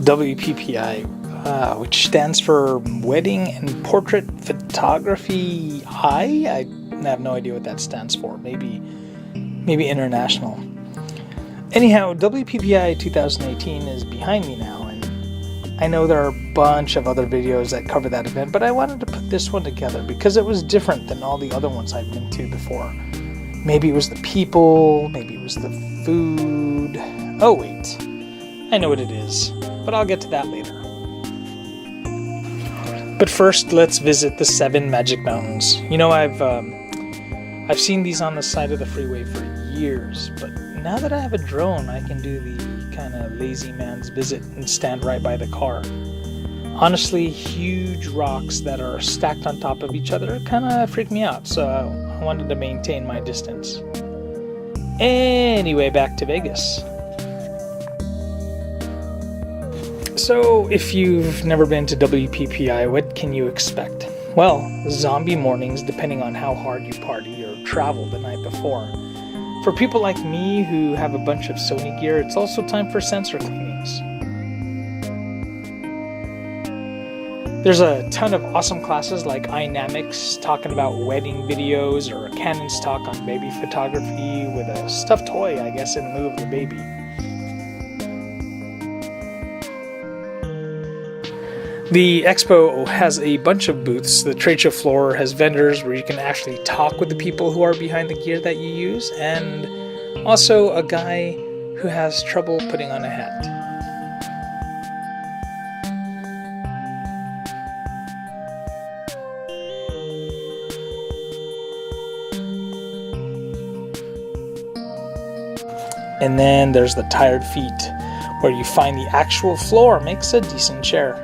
WPPI, which stands for Wedding and Portrait Photography I have no idea what that stands for. Maybe international. Anyhow, WPPI 2018 is behind me now, and I know there are a bunch of other videos that cover that event, but I wanted to put this one together because it was different than all the other ones I've been to before. Maybe it was the people, maybe it was the food. Oh wait, I know what it is, but I'll get to that later. But first, let's visit the 7 Magic Mountains. You know, I've seen these on the side of the freeway for years, but now that I have a drone, I can do the kind of lazy man's visit and stand right by the car. Honestly, huge rocks that are stacked on top of each other kind of freak me out, so I wanted to maintain my distance. Anyway, back to Vegas. So, if you've never been to WPPI, what can you expect? Well, zombie mornings depending on how hard you party or travel the night before. For people like me who have a bunch of Sony gear, it's also time for sensor cleanings. There's a ton of awesome classes like iNamics talking about wedding videos, or Canon's talk on baby photography with a stuffed toy, I guess, in lieu of the baby. The expo has a bunch of booths. The trade show floor has vendors where you can actually talk with the people who are behind the gear that you use, and also a guy who has trouble putting on a hat. And then there's the tired feet, where you find the actual floor makes a decent chair.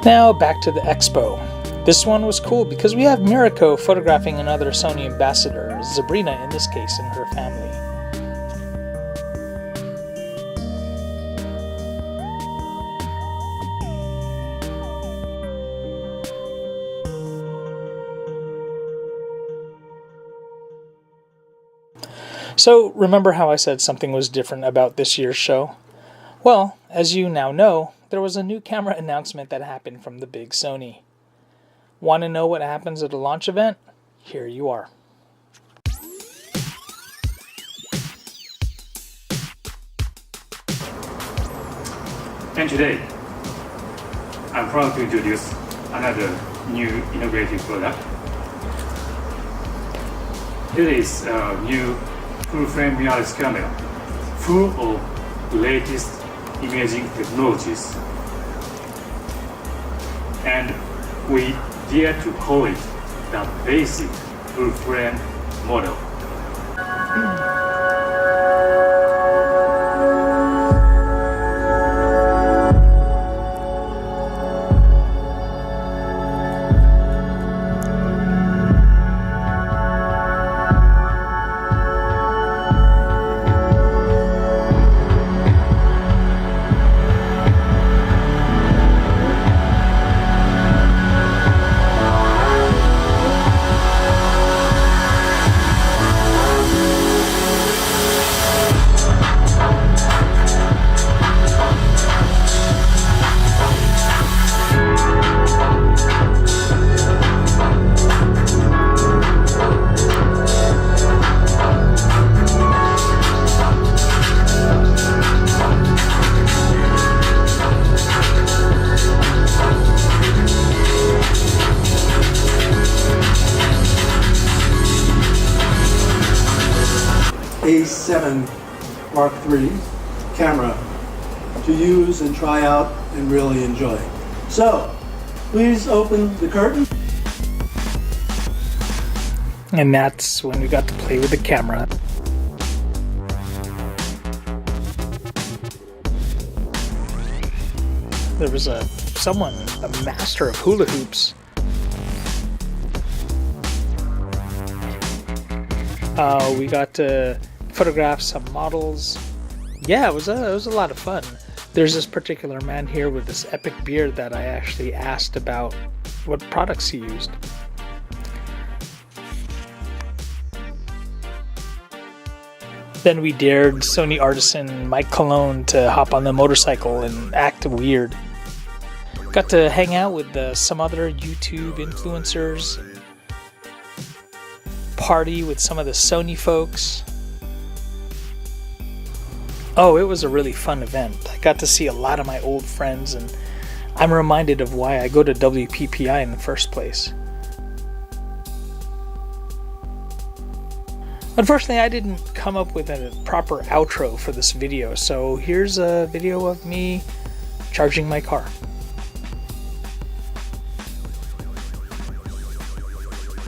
Now back to the expo. This one was cool because we have Mirako photographing another Sony ambassador, Sabrina in this case, and her family. So, remember how I said something was different about this year's show? Well, as you now know, there was a new camera announcement that happened from the big Sony. Want to know what happens at a launch event? Here you are. And today, I'm proud to introduce another new innovative product. It is a new full-frame mirrorless camera, full of latest imaging technologies. And we dare to call it the basic full-frame model. A7 Mark III camera to use and try out and really enjoy. So, please open the curtain. And that's when we got to play with the camera. There was a master of hula hoops. We got to photograph some models. Yeah, it was a lot of fun. There's this particular man here with this epic beard that I actually asked about what products he used. Then we dared Sony artisan Mike Cologne to hop on the motorcycle and act weird. Got to hang out with some other YouTube influencers, party with some of the Sony folks. Oh, it was a really fun event. I got to see a lot of my old friends, and I'm reminded of why I go to WPPI in the first place. Unfortunately, I didn't come up with a proper outro for this video, so here's a video of me charging my car.